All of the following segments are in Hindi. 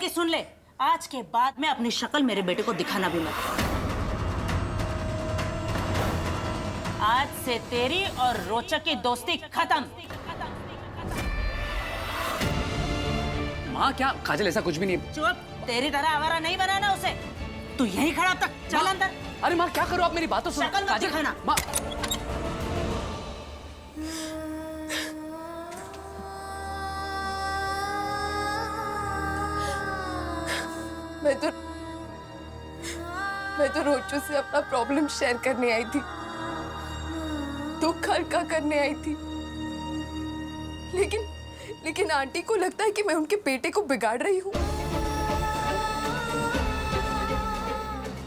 के सुन ले, आज के बाद मैं अपनी शक्ल मेरे बेटे को दिखाना भी मत। आज से तेरी और रोचक की दोस्ती खत्म। माँ क्या काजल ऐसा कुछ भी नहीं। चुप, तेरी तरह आवारा नहीं बनाना उसे। तू यहीं खड़ा अब तक, चल अंदर। अरे माँ क्या करो आप, मेरी बात तो सुनो। शक्ल मत दिखाना। माँ मैं तो रोचू से अपना प्रॉब्लम शेयर करने आई थी, दुख हल्का करने आई थी, लेकिन आंटी को लगता है कि मैं उनके बेटे को बिगाड़ रही हूँ।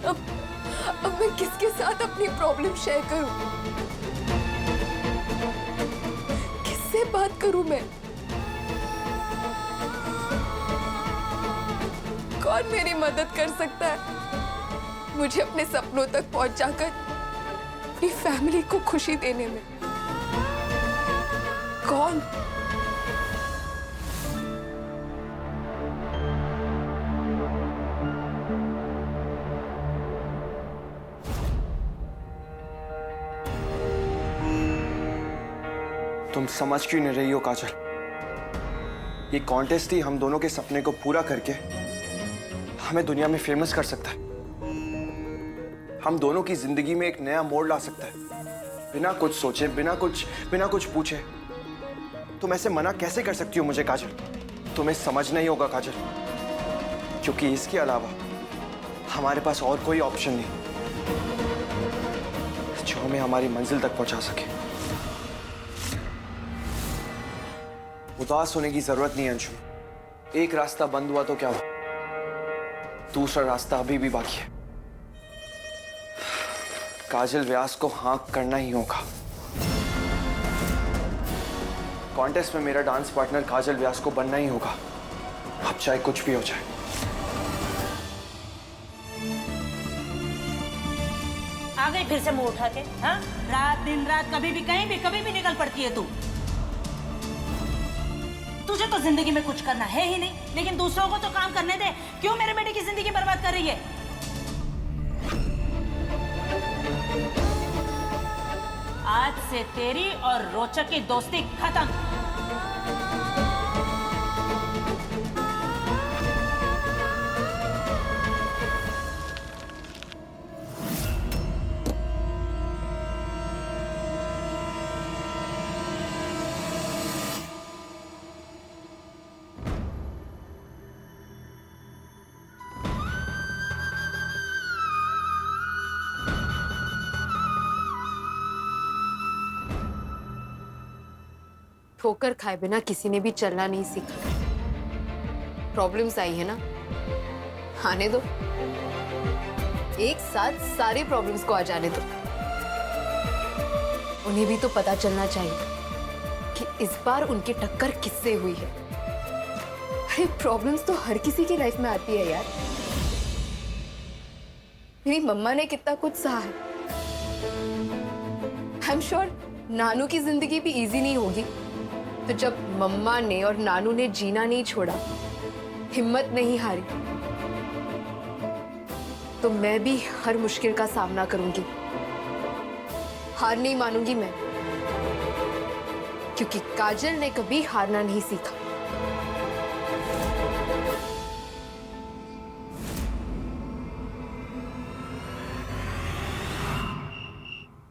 अब मैं किसके साथ अपनी प्रॉब्लम शेयर करूं? किससे बात करूं मैं? कौन मेरी मदद कर सकता है मुझे अपने सपनों तक पहुंचाकर अपनी फैमिली को खुशी देने में? कौन? तुम समझ क्यों नहीं रही हो काजल? ये कॉन्टेस्ट ही हम दोनों के सपने को पूरा करके हमें दुनिया में फेमस कर सकता है। हम दोनों की जिंदगी में एक नया मोड़ ला सकता है, बिना कुछ सोचे, बिना कुछ पूछे। तुम ऐसे मना कैसे कर सकती हो मुझे काजल? तुम्हें समझना ही होगा काजल, क्योंकि इसके अलावा हमारे पास और कोई ऑप्शन नहीं जो हमें हमारी मंजिल तक पहुंचा सके। उदास होने की जरूरत नहीं है अंशुम। एक रास्ता बंद हुआ तो क्या हुआ, दूसरा रास्ता अभी भी बाकी है। काजल व्यास को हाँ करना ही होगा। कॉन्टेस्ट में मेरा डांस पार्टनर काजल व्यास को बनना ही होगा, अब चाहे कुछ भी हो जाए। आ गई फिर से मुंह उठा के, हाँ? रात दिन रात कभी भी निकल पड़ती है तू। तुझे तो जिंदगी में कुछ करना है ही नहीं, लेकिन दूसरों को तो काम करने दे। क्यों मेरे बेटे की जिंदगी बर्बाद कर रही है? आज से तेरी और रोचक की दोस्ती खत्म। ठोकर खाए बिना किसी ने भी चलना नहीं सीखा। प्रॉब्लम्स आई है ना, आने दो, एक साथ सारे प्रॉब्लम्स को आ जाने दो। उन्हें भी तो पता चलना चाहिए कि इस बार उनकी टक्कर किससे हुई है। अरे प्रॉब्लम्स तो हर किसी की लाइफ में आती है यार। मेरी मम्मा ने कितना कुछ सहा है। आई एम श्योर नानू की जिंदगी भी इजी नहीं होगी। तो जब मम्मा ने और नानू ने जीना नहीं छोड़ा, हिम्मत नहीं हारी, तो मैं भी हर मुश्किल का सामना करूंगी। हार नहीं मानूंगी मैं, क्योंकि काजल ने कभी हारना नहीं सीखा।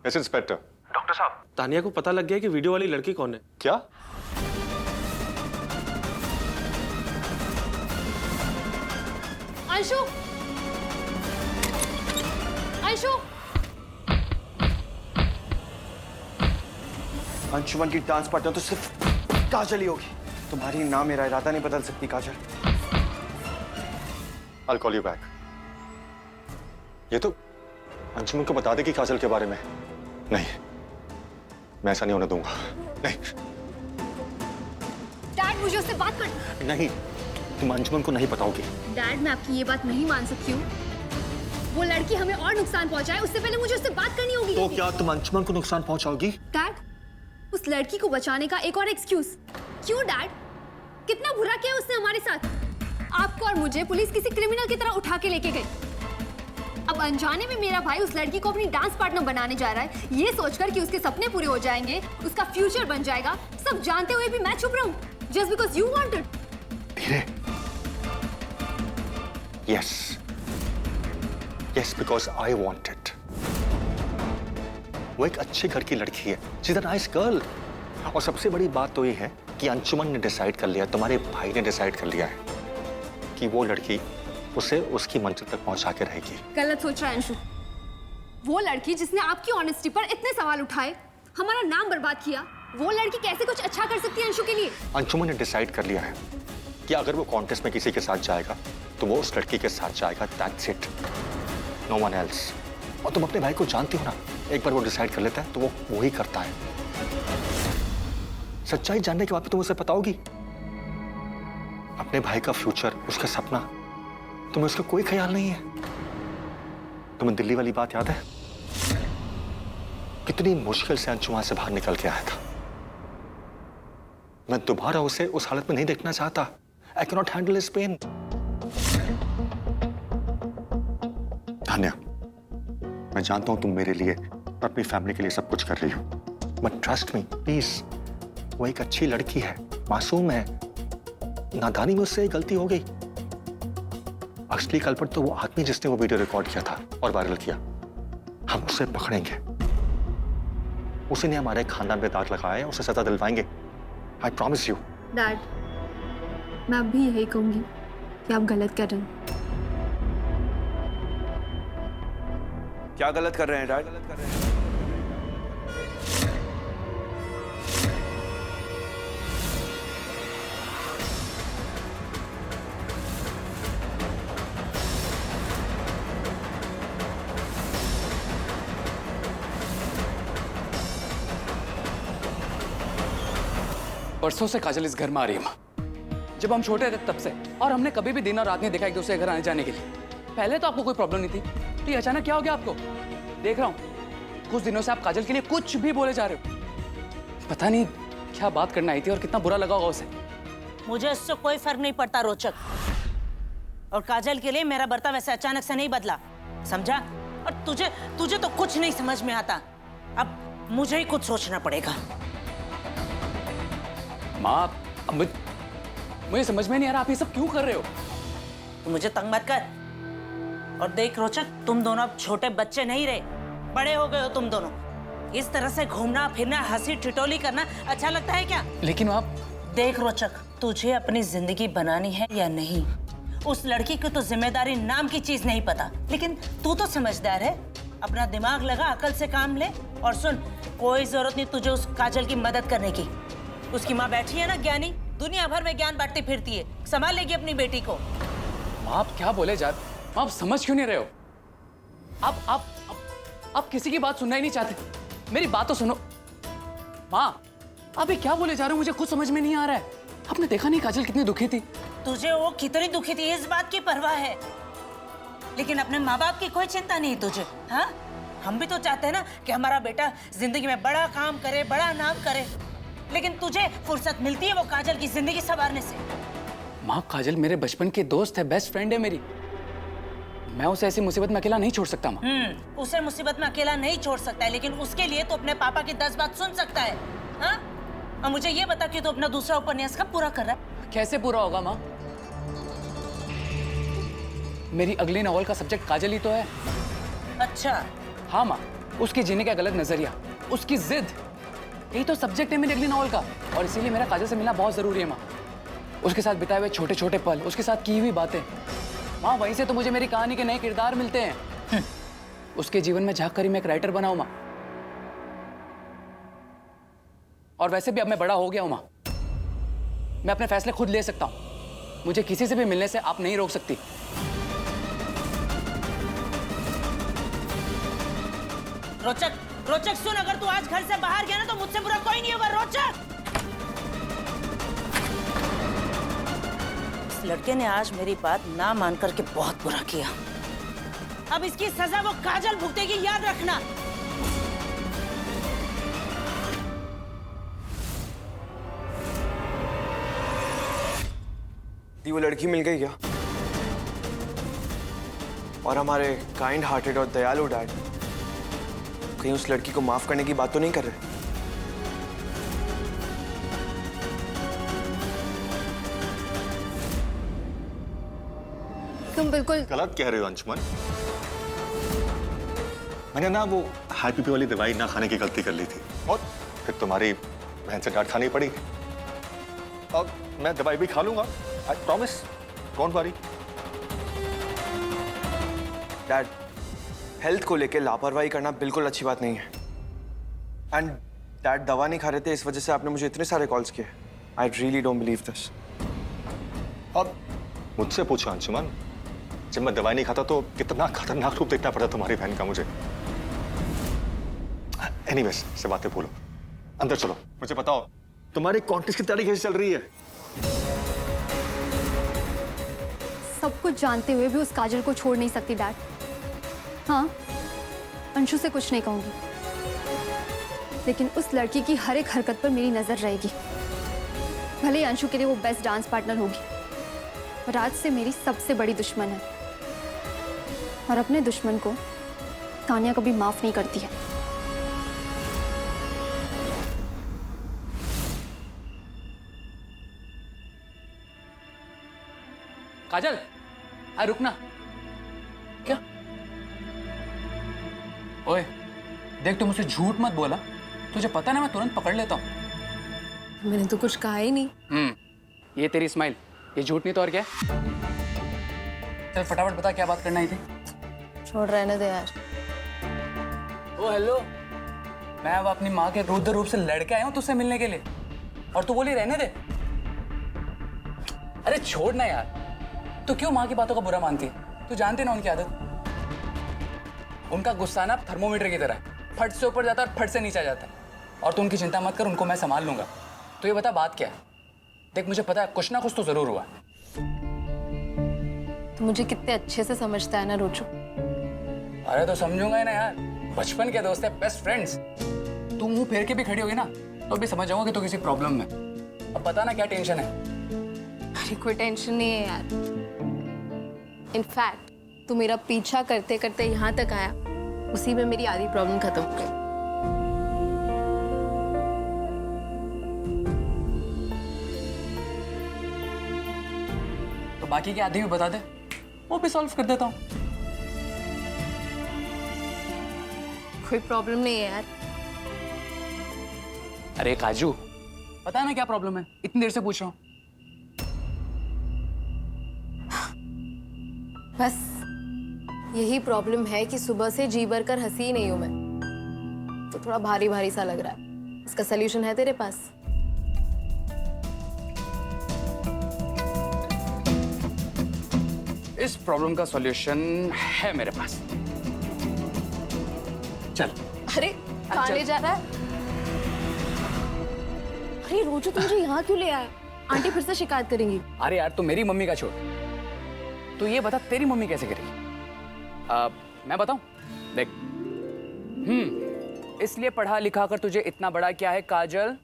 Yes inspector. डॉक्टर साहब, तानिया को पता लग गया कि वीडियो वाली लड़की कौन है। क्या? अंशु, अंशु, अंशुमन की डांस पार्टनर तो सिर्फ काजल ही होगी। तुम्हारी ना मेरा इरादा नहीं बदल सकती काजल। I'll call you back। ये तो अंशुमन को बता दे कि काजल के बारे में। नहीं, मैं ऐसा नहीं होने दूंगा। नहीं। डैड, मुझे उससे बात कर। नहीं, तुम अंशुमन को नहीं बताओगी। डैड, मैं आपकी ये बात नहीं मान सकती हूँ। वो लड़की हमें और नुकसान पहुंचाए, उससे पहले मुझे उससे बात करनी होगी। तो क्या तुम अंशुमन को नुकसान पहुंचाओगी? डैड, उस लड़की को बचाने का एक और एक्सक्यूज। क्यों डैड? कितना बुरा किया उसने हमारे साथ। आपको और मुझे पुलिस किसी क्रिमिनल की तरह उठा के लेके गई। अब अनजाने में मेरा भाई उस लड़की को अपनी डांस पार्टनर बनाने जा रहा है, ये सोचकर कि उसके सपने पूरे हो जाएंगे, उसका फ्यूचर बन जाएगा, सब जानते हुए भी मैं चुप रहूं जस्ट बिकॉज यू वांटेड। धीरे। Yes, yes, because I wanted. वो एक अच्छे घर की लड़की है, she is a nice girl. और सबसे बड़ी बात तो ये है कि अंशुमन ने डिसाइड कर लिया, तुम्हारे भाई ने डिसाइड कर लिया है कि वो लड़की उसे उसकी मंजिल तक पहुंचा के रहेगी। गलत सोच रहा है अंशु। वो लड़की जिसने आपकी ऑनेस्टी पर इतने सवाल उठाए, हमारा नाम बर्बाद किया, वो लड़की कैसे कुछ अच्छा कर सकती है अंशु के लिए? अंशुमन ने डिसाइड कर लिया है कि अगर वो कॉन्टेस्ट में किसी के साथ जाएगा तो वो उस लड़की के साथ जाएगा, that's it, no one else. और तुम अपने भाई को जानती हो ना, एक बार वो डिसाइड कर लेता है तो वो ही करता है। सच्चाई जानने के बाद तुम उसे बताओगी अपने भाई का फ्यूचर, उसका सपना, तुम्हें उसका कोई ख्याल नहीं है। तुम्हें दिल्ली वाली बात याद है? कितनी मुश्किल से अंशु वहां से बाहर निकल के आया था। मैं दोबारा उसे उस हालत में नहीं देखना चाहता। I can not handle his pain. Tanya, मैं जानता हूं तुम मेरे लिए, अपनी फैमिली के लिए सब कुछ कर रही हो, बट ट्रस्ट मी प्लीज, वो एक अच्छी लड़की है, मासूम है, नादानी में उससे गलती हो गई। असली कल्प्रिट तो वो आदमी जिसने वो वीडियो रिकॉर्ड किया था और वायरल किया। हम उसे पकड़ेंगे, उसी ने हमारे खानदान पे दाग लगाया है, उसे सजा दिलवाएंगे। I promise you. डैड, मैं अब भी यही कहूंगी कि आप गलत कर रहे हैं। क्या गलत कर रहे हैं डैड? गलत कर रहे हैं। परसों से काजल इस घर में आ रही है माँ। जब हम छोटे थे तब से, और हमने कभी भी दिन और रात नहीं देखा एक दूसरे के घर आने जाने के लिए। पहले तो आपको कोई प्रॉब्लम नहीं थी, तो ये अचानक क्या हो गया आपको? देख रहा हूँ कुछ दिनों से आप काजल के लिए कुछ भी बोले जा रहे हो। पता नहीं क्या बात करना आई थी और कितना बुरा लगा होगा उसे। मुझे उससे कोई फर्क नहीं पड़ता रोचक, और काजल के लिए मेरा बर्ताव वैसे अचानक से नहीं बदला, समझा? और तुझे तो कुछ नहीं समझ में आता। अब मुझे ही कुछ सोचना पड़ेगा। माँ, अब मुझे समझ में नहीं आ रहा आप ये सब क्यों कर रहे हो? तो मुझे तंग मत कर। और देख रोचक, तुम दोनों अब छोटे बच्चे नहीं रहे, बड़े हो गए हो तुम दोनों। इस तरह से घूमना फिरना, हंसी ठिठोली करना अच्छा लगता है क्या? लेकिन आप देख रोचक, तुझे अपनी जिंदगी बनानी है या नहीं, उस लड़की की तो जिम्मेदारी नाम की चीज नहीं पता, लेकिन तू तो समझदार है। अपना दिमाग लगा, अकल से काम ले। और सुन, कोई जरूरत नहीं तुझे उस काजल की मदद करने की। उसकी माँ बैठी है ना ज्ञानी, दुनिया भर में ज्ञान बांटती फिरती है, संभाल लेगी अपनी बेटी को। माँ, आप क्या बोले जा? आप समझ क्यों नहीं रहे हो? आप किसी की बात सुनना ही नहीं चाहते। मेरी बात तो सुनो। माँ, आप ये क्या बोले जा रहे हो? मुझे कुछ समझ में नहीं आ रहा है। आपने देखा नहीं काजल कितनी दुखी थी? तुझे वो कितनी दुखी थी इस बात की परवाह है, लेकिन अपने माँ बाप की कोई चिंता नहीं तुझे। हाँ, हम भी तो चाहते हैं ना कि हमारा बेटा जिंदगी में बड़ा काम करे, बड़ा नाम करे, लेकिन तुझे फुर्सत मिलती है वो काजल की जिंदगी संवारने से। माँ, काजल मेरे बचपन की दोस्त है, बेस्ट फ्रेंड है मेरी। मैं उसे ऐसी मुसीबत में अकेला नहीं छोड़ सकता माँ। उसे मुसीबत में अकेला नहीं छोड़ सकता है, लेकिन उसके लिए तो अपने पापा की 10 बात सुन सकता है। हाँ? और मुझे ये बता कि तू अपना दूसरा उपन्यास कब पूरा कर रहा है? कैसे पूरा होगा माँ? मेरी अगली नॉवल का सब्जेक्ट काजल ही तो है। अच्छा। हाँ माँ, उसके जीने का गलत नजरिया, उसकी जिद, यही तो सब्जेक्ट है मेरी अगली नॉवल का। और इसीलिए मेरा काजल से मिलना बहुत जरूरी है माँ। उसके साथ बिताए हुए छोटे छोटे पल, उसके साथ की हुई बातें, माँ, वहीं से तो मुझे मेरी कहानी के नए किरदार मिलते हैं। उसके जीवन में झांक कर ही मैं एक राइटर बना हूं माँ। और वैसे भी अब मैं बड़ा हो गया हूं माँ, मैं अपने फैसले खुद ले सकता हूं। मुझे किसी से भी मिलने से आप नहीं रोक सकती। रोचक, रोचक सुन, अगर तू आज घर से बाहर गया ना तो मुझसे बुरा कोई नहीं होगा। रोचक, इस लड़के ने आज मेरी बात ना मान करके बहुत बुरा किया। अब इसकी सजा वो काजल भुगतेगी, याद रखना। दी वो लड़की मिल गई क्या? और हमारे काइंड हार्टेड और दयालु डैड कहीं उस लड़की को माफ करने की बात तो नहीं कर रहे? तुम बिल्कुल गलत कह रहे हो अंशुमन। मैंने ना वो हाई बीपी वाली दवाई ना खाने की गलती कर ली थी और फिर तुम्हारी बहन से डांट खानी पड़ी। अब मैं दवाई भी खा लूंगा, I promise, don't worry. Dad, health को लेकर लापरवाही करना बिल्कुल अच्छी बात नहीं है। एंड डैड दवा नहीं खा रहे थे, इस वजह से आपने मुझे इतने सारे कॉल्स किए। I really don't believe this. अब मुझसे पूछो अंशुमन, जब मैं दवाई नहीं खाता तो कितना खतरनाक रूप देखना पड़ा तुम्हारी बहन का मुझे। एनीवेज, से बातें भूलो, अंदर चलो। मुझे बताओ तुम्हारी कॉन्टेस्ट की तैयारी कैसे चल रही है? सब कुछ जानते हुए भी उस काजल को छोड़ नहीं सकती डैड। हाँ, अंशु से कुछ नहीं कहूंगी, लेकिन उस लड़की की हर एक हरकत पर मेरी नजर रहेगी। भले ही अंशु के लिए वो बेस्ट डांस पार्टनर होगी, पर आज से मेरी सबसे बड़ी दुश्मन है, और अपने दुश्मन को तानिया कभी माफ नहीं करती है। काजल, अरे रुकना। क्या? ओए, देख तू मुझसे झूठ मत बोला, तुझे पता ना मैं तुरंत पकड़ लेता हूँ। मैंने तो कुछ कहा ही नहीं। ये तेरी स्माइल, ये झूठ नहीं तो और क्या? चल फटाफट बता क्या बात करना ही थी। छोड़ रहने दे यार। ओ हेलो, मैं अब अपनी माँ के रुद्र रूप से लड़के आया हूँ तुझसे मिलने के लिए, और तू बोली रहने दे। अरे छोड़ ना यार, तू क्यों माँ की बातों का बुरा मानती है? तू जानती ना उनकी आदत। उनका गुस्सा ना थर्मोमीटर की तरह है, फट से ऊपर जाता है और फट से नीचे आ जाता है। और तू उनकी चिंता मत कर, उनको मैं संभाल लूंगा। तो ये बता बात क्या है? देख मुझे पता है कुछ ना कुछ तो जरूर हुआ। तो मुझे कितने अच्छे से समझता है ना रोजू। अरे तो समझूंगा ही ना यार, बचपन के दोस्त है, बेस्ट फ्रेंड्स। तू मुंह फेर के भी खड़ी होगी ना तो भी समझ जाऊंगा कि तू किसी प्रॉब्लम में। अब बता ना क्या टेंशन है? अरे कोई टेंशन नहीं है यार। इनफैक्ट तू मेरा पीछा करते करते यहाँ तक आया, उसी में मेरी आधी प्रॉब्लम खत्म हो गई। तो बाकी की आधी भी बता दे, वो भी सॉल्व कर देता हूँ। कोई प्रॉब्लम नहीं है यार। अरे काजू, पता है ना क्या प्रॉब्लम है? इतनी देर से पूछ रहा हूँ। बस यही प्रॉब्लम है कि सुबह से जी भर कर हंसी नहीं हूं मैं, तो थोड़ा भारी भारी सा लग रहा है। इसका सलूशन है तेरे पास? इस प्रॉब्लम का सॉल्यूशन है मेरे पास। चल। अरे कहाँ ले जा रहा है? अरे रोजू तुम मुझे यहाँ क्यों ले आया? आंटी फिर से शिकायत करेंगी। अरे यार तू मेरी मम्मी का छोड़, तू ये बता तेरी मम्मी कैसे करेगी? मैं बताऊं? देख, इसलिए पढ़ा लिखा कर तुझे इतना बड़ा क्या है काजल?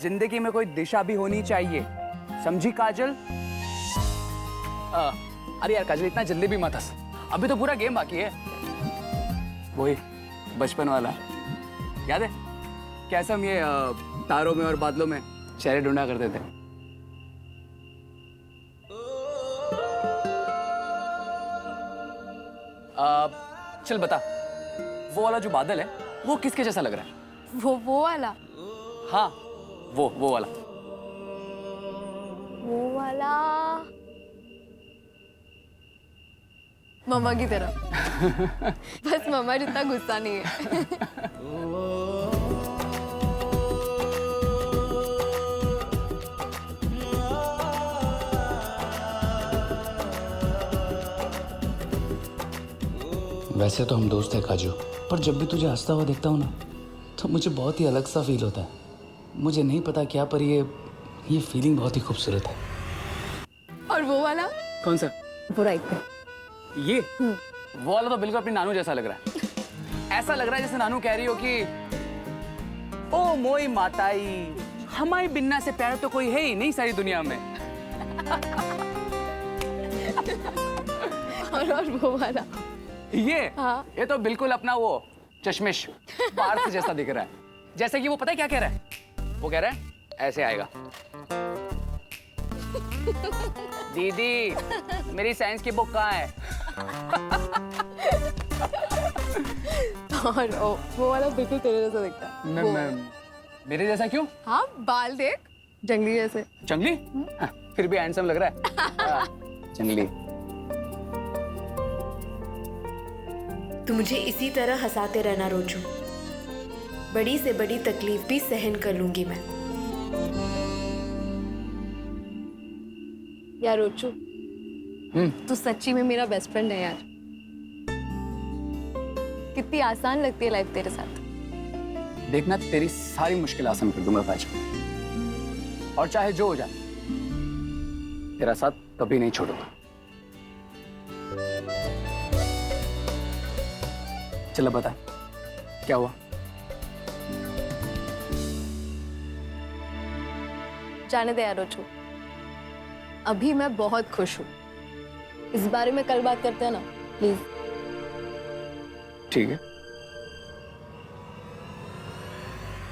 जिंदगी में कोई दिशा भी होनी चाहिए, समझी काजल? अरे यार काजल, इतना जल्दी भी मत हंस, अभी तो पूरा गेम बाकी है। वही बचपन वाला याद है कैसे हम ये तारों में और बादलों में चेहरे ढूंढा करते थे? चल बता, वो वाला जो बादल है वो किसके जैसा लग रहा है? वो वाला? हाँ, वो वाला। वो वाला मम्मा की तरह। बस मम्मा जितना गुस्सा नहीं है। वैसे तो हम दोस्त हैं काजू, पर जब भी तुझे हंसता हुआ देखता हूँ ना तो मुझे बहुत ही अलग सा फील होता है। मुझे नहीं पता क्या, पर ये फीलिंग बहुत ही खूबसूरत है। और वो वाला? कौन सा? वो राइट पे। ये वो वाला तो बिल्कुल अपनी नानू जैसा लग रहा है। ऐसा लग रहा है जैसे नानू कह रही हो कि ओ मोई माताई, हमारी बिन्ना से प्यार तो कोई है ही नहीं सारी दुनिया में। और वो वाला ये हाँ। ये तो बिल्कुल अपना वो चश्मिश पार्थ जैसा दिख रहा है। जैसे कि वो पता है क्या कह रहा है? वो कह रहा है ऐसे आएगा। दीदी मेरी साइंस की बुक कहाँ है? और वो वाला बिल्कुल तेरे जैसा दिखता है। वो। मेरे जैसा क्यों? हाँ, बाल देख, जंगली जैसे। जंगली? हाँ, फिर भी हैंडसम लग रहा है। हाँ, जंगली। तू मुझे इसी तरह हंसाते रहना रोजू। बड़ी से बड़ी तकलीफ भी सहन कर लूंगी मैं। यार रोचू, तू सच्ची में मेरा बेस्ट फ्रेंड है यार। कितनी आसान लगती है लाइफ तेरे साथ। देखना तेरी सारी मुश्किल आसान कर दूंगा भाई। और चाहे जो हो जाए तेरा साथ कभी नहीं छोड़ूंगा। चलो बता क्या हुआ? जाने दे यार रोचू, अभी मैं बहुत खुश हूँ। इस बारे में कल बात करते हैं ना, प्लीज। ठीक है।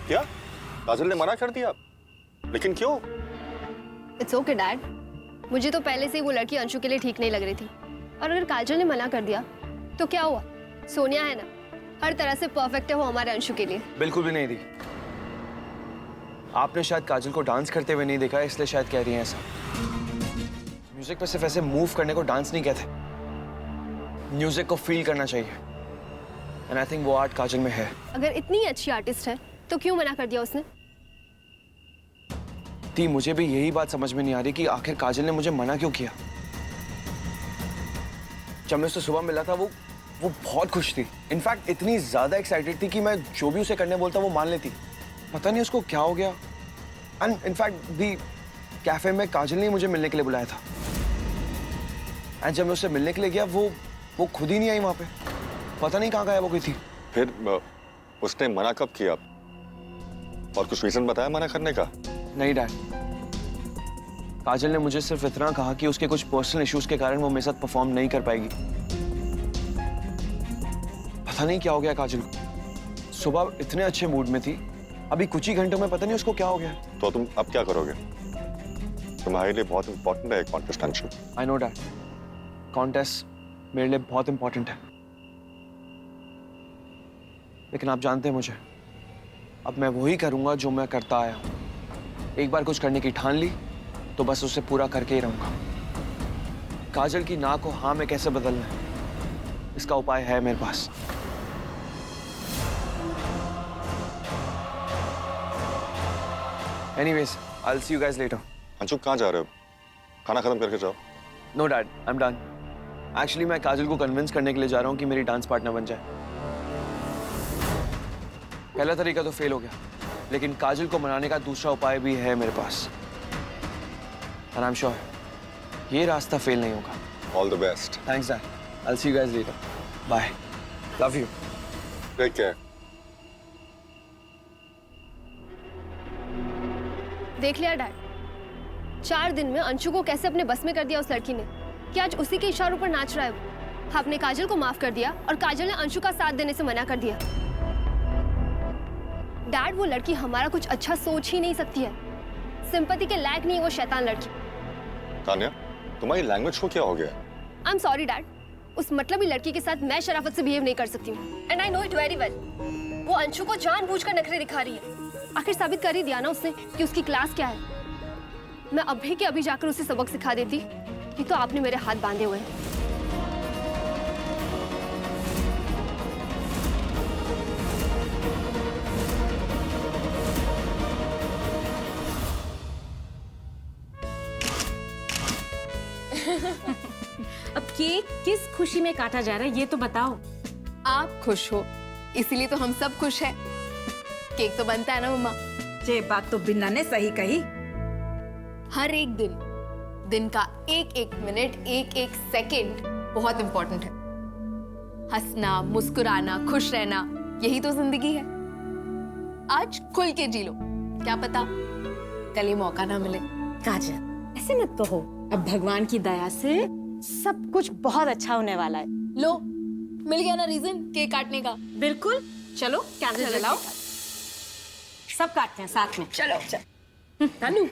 क्या काजल ने मना कर दिया? लेकिन क्यों? It's okay dad. मुझे तो पहले से ही वो लड़की अंशु के लिए ठीक नहीं लग रही थी, और अगर काजल ने मना कर दिया तो क्या हुआ? सोनिया है ना, हर तरह से परफेक्ट है वो हमारे अंशु के लिए। बिल्कुल भी नहीं दी। आपने शायद काजल को डांस करते हुए नहीं देखा, इसलिए शायद कह रही हैं ऐसा। म्यूजिक पे सिर्फ ऐसे मूव करने को डांस नहीं कहते, म्यूजिक को फील करना चाहिए। एंड आई थिंक वो आर्ट काजल में है। अगर इतनी अच्छी आर्टिस्ट है तो क्यों मना कर दिया उसने? ती, मुझे भी यही बात समझ में नहीं आ रही कि आखिर काजल ने मुझे मना क्यों किया। जब मैं उससे सुबह मिला था वो बहुत खुश थी। इनफैक्ट इतनी ज्यादा एक्साइटेड थी कि मैं जो भी उसे करने बोलता वो मान लेती। पता नहीं उसको क्या हो गया। एंड इनफैक्ट भी कैफे में काजल ने मुझे मिलने के लिए बुलाया था। एंड जब मैं उससे मिलने के लिए गया वो खुद ही नहीं आई वहां पे। पता नहीं कहाँ गायब हो गई थी। फिर उसने मना कब किया? और कुछ रीजन बताया मना करने का? नहीं डैड, काजल ने मुझे सिर्फ इतना कहा कि उसके कुछ पर्सनल इश्यूज के कारण वो मेरे साथ परफॉर्म नहीं कर पाएगी। पता नहीं क्या हो गया काजल को। सुबह इतने अच्छे मूड में थी, अभी कुछ ही घंटों में पता नहीं उसको क्या हो गया। तो तुम अब क्या करोगे? तुम्हारे लिए बहुत इंपॉर्टेंट है contest Anshu. I know dad, contest मेरे लिए बहुत इंपॉर्टेंट है, लेकिन आप जानते हैं मुझे, अब मैं वही करूंगा जो मैं करता आया हूं। एक बार कुछ करने की ठान ली तो बस उसे पूरा करके ही रहूंगा। काजल की ना को हाँ में कैसे बदलना है, इसका उपाय है मेरे पास। Anyways, I'll see you guys later. Anshu कहाँ जा रहे हो? खाना खत्म करके जाओ। No dad, I'm done. Actually मैं काजल को कन्विंस करने के लिए जा रहा हूँ कि मेरी डांस पार्टनर बन जाए। पहला तरीका तो फेल हो गया, लेकिन काजल को मनाने का दूसरा उपाय भी है मेरे पास। And I'm sure ये रास्ता फेल नहीं होगा। All the best. Thanks dad. I'll see you guys later. Bye. Love you. Take care. देख लिया डैड, 4 दिन में अंशु को कैसे अपने बस में कर दिया उस लड़की ने, कि आज उसी के इशारों पर नाच रहा है वो। आपने काजल को माफ कर दिया और काजल ने अंशु का साथ देने से मना कर दिया। डैड, वो लड़की हमारा कुछ अच्छा सोच ही नहीं सकती है। सिंपैथी के लायक नहीं है वो शैतान लड़की। तान्या, तुम्हारी लैंग्वेज को क्या हो गया? आई एम सॉरी डैड, उस मतलबी लड़की के साथ मैं शराफत से बिहेव नहीं कर सकती हूँ। And I know it very well. वो अंशु को जानबूझकर नखरे दिखा रही है। आखिर साबित कर ही दिया ना उसने कि उसकी क्लास क्या है। मैं अभी के अभी जाकर उसे सबक सिखा देती, ये तो आपने मेरे हाथ बांधे हुए हैं। अब केक किस खुशी में काटा जा रहा है ये तो बताओ। आप खुश हो इसीलिए तो हम सब खुश हैं। केक तो बनता है ना मम्मा। ये बात तो बिन्ना ने सही कही। हर एक दिन का एक एक मिनट, एक एक सेकंड बहुत इंपॉर्टेंट है। हंसना, मुस्कुराना, खुश रहना, यही तो जिंदगी है। आज खुल के जी लो, क्या पता कल ये मौका ना मिले। काजल, ऐसे मत कहो। अब भगवान की दया से सब कुछ बहुत अच्छा होने वाला है। लो, मिल गया ना रीजन केक काटने का। बिल्कुल, चलो कैंडल जलाओ, सब काटते हैं साथ में। चलो तनु